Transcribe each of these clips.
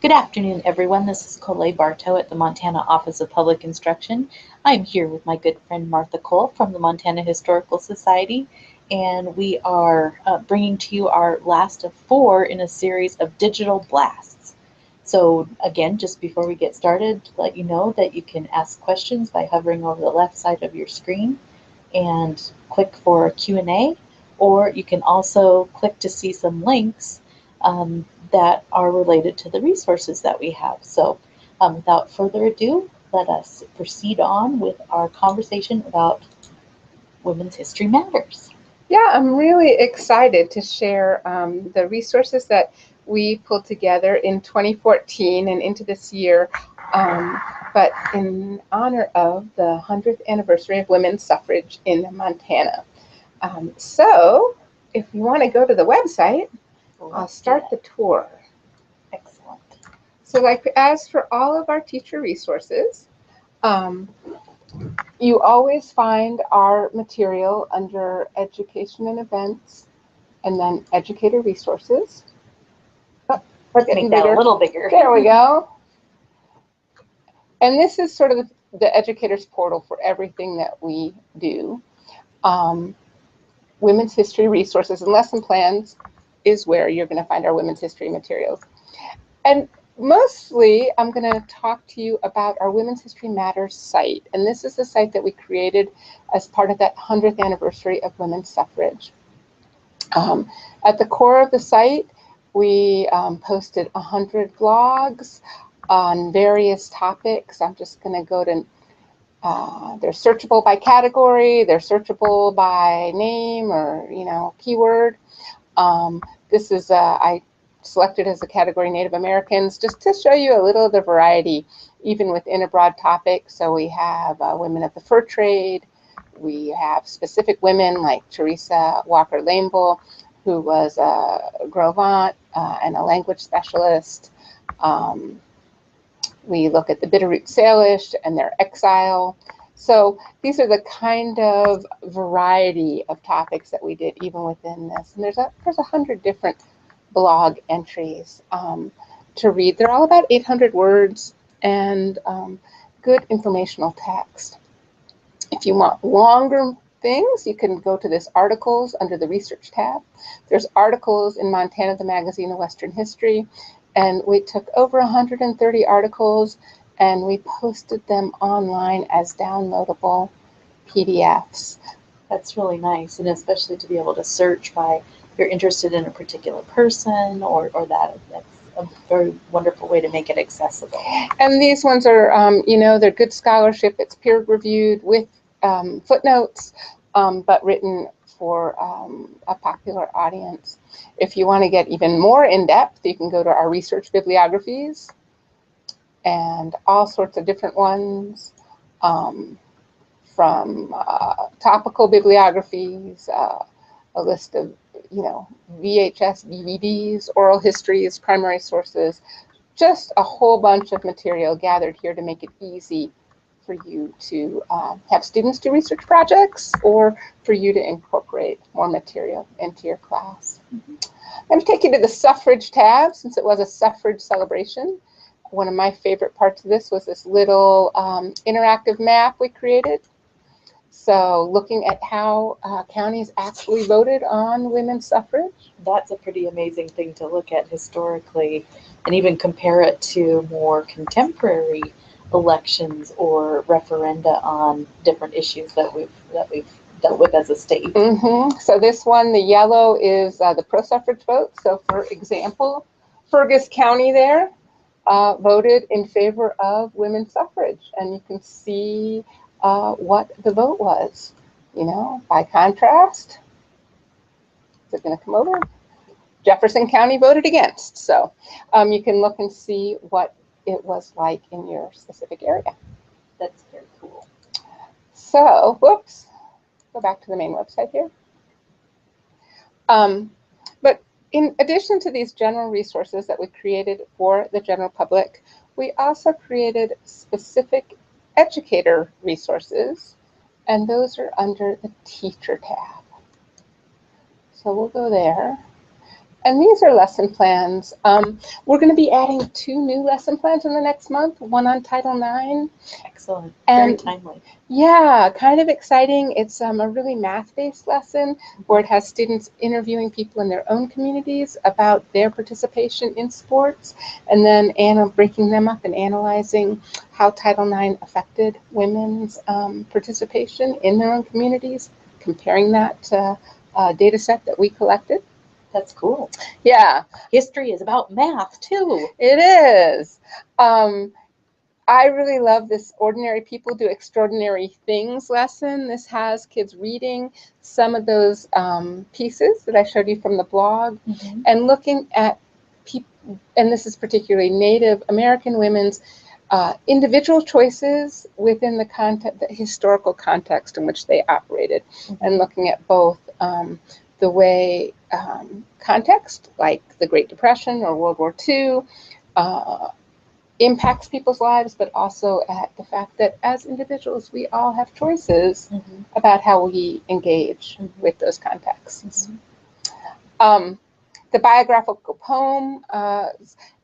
Good afternoon, everyone. This is Colette Bartow at the Montana Office of Public Instruction. I'm here with my good friend Martha Cole from the Montana Historical Society, and we are bringing to you our last of four in a series of digital blasts. So again, just before we get started, to let you know that you can ask questions by hovering over the left side of your screen and click for Q&A, or you can also click to see some links that are related to the resources that we have. So without further ado, let us proceed on with our conversation about Women's History Matters. Yeah, I'm really excited to share the resources that we pulled together in 2014 and into this year, but in honor of the 100th anniversary of women's suffrage in Montana. So if you want to go to the website, I'll start the tour. Excellent. So like as for all of our teacher resources, you always find our material under Education and Events, and then Educator Resources. Oh, let's make that a little bigger. There we go. And this is sort of the educator's portal for everything that we do. Women's History Resources and Lesson Plans is where you're going to find our women's history materials. And mostly, I'm going to talk to you about our Women's History Matters site. And this is the site that we created as part of that 100th anniversary of women's suffrage. At the core of the site, we posted 100 blogs on various topics. I'm just going to go to, they're searchable by category, they're searchable by name or, keyword. This is, I selected as a category Native Americans, just to show you a little of the variety, even within a broad topic. So we have women of the fur trade. We have specific women like Teresa Walker Lamble, who was a Gros Ventre and a language specialist. We look at the Bitterroot Salish and their exile. So these are the kind of variety of topics that we did even within this. And there's 100 different blog entries to read. They're all about 800 words and good informational text. If you want longer things, you can go to this articles under the research tab. There's articles in Montana, the Magazine of Western History, and we took over 130 articles and we posted them online as downloadable PDFs. That's really nice, and especially to be able to search by if you're interested in a particular person or that. That's a very wonderful way to make it accessible. And these ones are, they're good scholarship. It's peer reviewed with footnotes, but written for a popular audience. If you want to get even more in depth, you can go to our research bibliographies and all sorts of different ones, from topical bibliographies, a list of VHS, DVDs, oral histories, primary sources, just a whole bunch of material gathered here to make it easy for you to have students do research projects or for you to incorporate more material into your class. I'm going to take you to the suffrage tab since it was a suffrage celebration. One of my favorite parts of this was this little interactive map we created. So looking at how counties actually voted on women's suffrage. That's a pretty amazing thing to look at historically and even compare it to more contemporary elections or referenda on different issues that we've dealt with as a state. So this one, the yellow, is the pro-suffrage vote. So for example, Fergus County there voted in favor of women's suffrage, and you can see what the vote was. By contrast, is it going to come over? Jefferson County voted against. So you can look and see what it was like in your specific area. That's very cool. So, whoops, go back to the main website here. But in addition to these general resources that we created for the general public, we also created specific educator resources, and those are under the teacher tab. So we'll go there. And these are lesson plans. We're going to be adding 2 new lesson plans in the next month, one on Title IX. Excellent. Very And timely. yeah, kind of exciting. It's a really math-based lesson where it has students interviewing people in their own communities about their participation in sports, and then breaking them up and analyzing how Title IX affected women's participation in their own communities, comparing that to a data set that we collected. That's cool. Yeah. History is about math, too. It is. I really love this Ordinary People Do Extraordinary Things lesson. This has kids reading some of those pieces that I showed you from the blog, and looking at people, and this is particularly Native American women's individual choices within the historical context in which they operated, and looking at both the way context, like the Great Depression or World War II, impacts people's lives, but also at the fact that as individuals, we all have choices about how we engage with those contexts. The biographical poem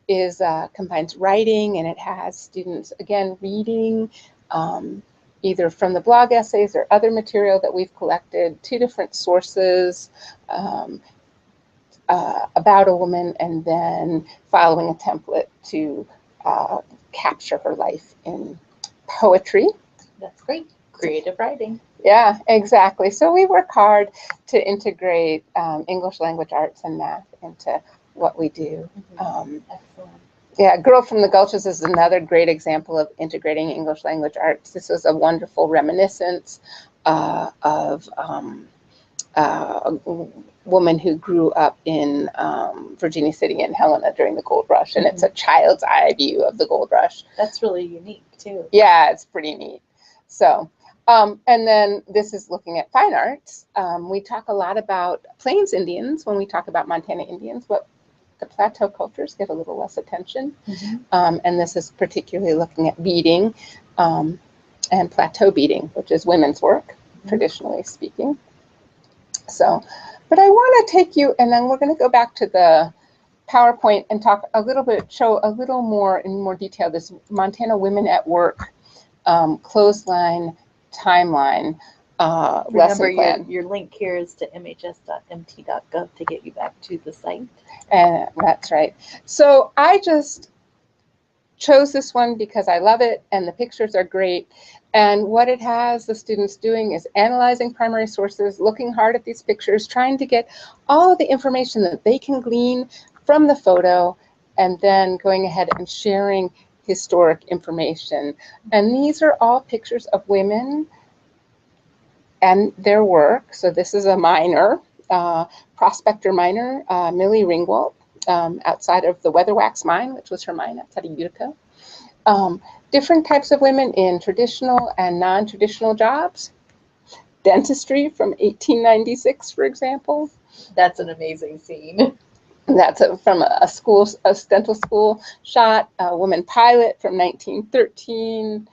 combines writing, and it has students, again, reading either from the blog essays or other material that we've collected, 2 different sources about a woman, and then following a template to capture her life in poetry. That's great. Creative writing. Yeah, exactly. So we work hard to integrate English language arts and math into what we do. Excellent. Yeah, Girl from the Gulches is another great example of integrating English language arts. This was a wonderful reminiscence of a woman who grew up in Virginia City and Helena during the gold rush, and it's a child's eye view of the gold rush. That's really unique, too. Yeah, it's pretty neat. So, and then this is looking at fine arts. We talk a lot about Plains Indians when we talk about Montana Indians, but the plateau cultures get a little less attention. And this is particularly looking at beading and plateau beading, which is women's work, traditionally speaking. So, but I want to take you, and then we're going to go back to the PowerPoint and talk a little bit, show a little more in more detail this Montana Women at Work clothesline timeline lesson plan. Your link here is to mhs.mt.gov to get you back to the site. And that's right. So I just chose this one because I love it, and the pictures are great. And what it has the students doing is analyzing primary sources, looking hard at these pictures, trying to get all of the information that they can glean from the photo, and then going ahead and sharing historic information. And these are all pictures of women and their work. So this is a miner, prospector miner, Millie Ringwald, outside of the Weatherwax mine, which was her mine outside of Utica. Different types of women in traditional and non-traditional jobs. Dentistry from 1896, for example. That's an amazing scene. That's from a dental school shot. A woman pilot from 1913.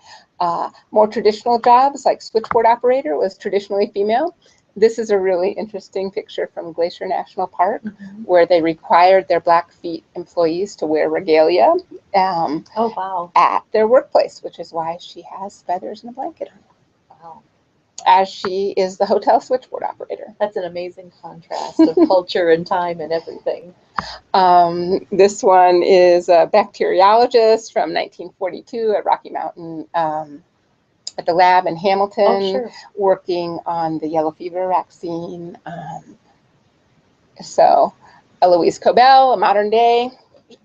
More traditional jobs like switchboard operator was traditionally female. This is a really interesting picture from Glacier National Park, where they required their Blackfeet employees to wear regalia at their workplace, which is why she has feathers and a blanket on. Wow. As she is the hotel switchboard operator. That's an amazing contrast of culture and time and everything. This one is a bacteriologist from 1942 at Rocky Mountain at the lab in Hamilton, working on the yellow fever vaccine. So Eloise Cobell, a modern day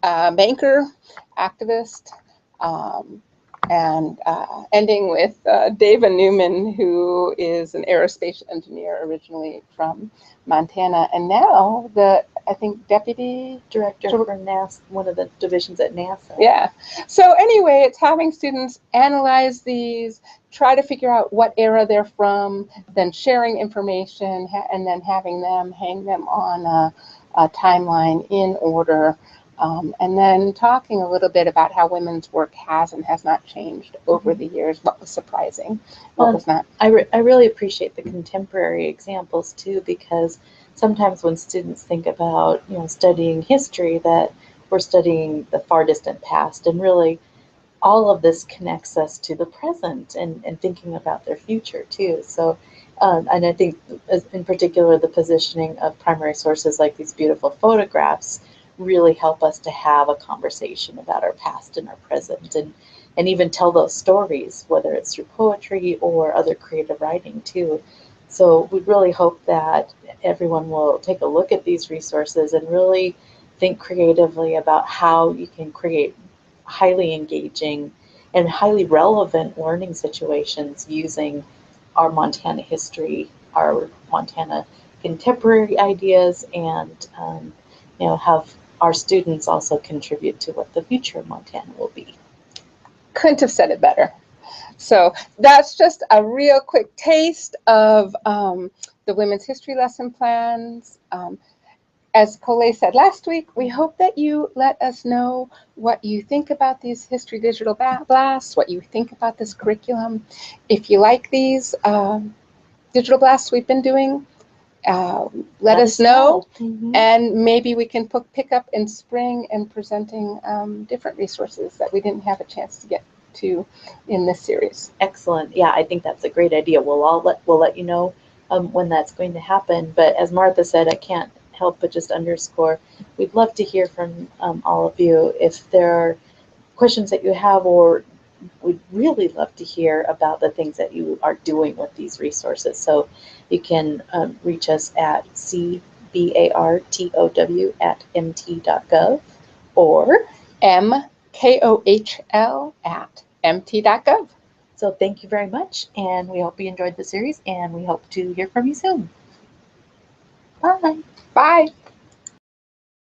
banker, activist, and ending with Dava Newman, who is an aerospace engineer originally from Montana, and now I think deputy director for NASA, one of the divisions at NASA. Yeah. So anyway, it's having students analyze these, try to figure out what era they're from, then sharing information, and then having them hang them on a timeline in order. And then talking a little bit about how women's work has and has not changed over the years, what was surprising, what was not. I really appreciate the contemporary examples too, because sometimes when students think about, studying history, that we're studying the far distant past, and really all of this connects us to the present and thinking about their future too. So, and I think in particular, the positioning of primary sources like these beautiful photographs really help us to have a conversation about our past and our present, and even tell those stories, whether it's through poetry or other creative writing too. So we really hope that everyone will take a look at these resources and really think creatively about how you can create highly engaging and highly relevant learning situations using our Montana history, our Montana contemporary ideas, and have our students also contribute to what the future of Montana will be. Couldn't have said it better. So that's just a real quick taste of the women's history lesson plans. As Coley said last week, we hope that you let us know what you think about these History Digital Blasts, what you think about this curriculum. If you like these digital blasts we've been doing, let us know. Mm-hmm. And maybe we can pick up in spring and presenting different resources that we didn't have a chance to get to in this series. Excellent. Yeah, I think that's a great idea. We'll let you know when that's going to happen. But as Martha said, I can't help but just underscore, we'd love to hear from all of you if there are questions that you have, or we'd really love to hear about the things that you are doing with these resources. So you can reach us at cbartow@mt.gov or mkohl@mt.gov. So thank you very much, and we hope you enjoyed the series, and we hope to hear from you soon. Bye. Bye.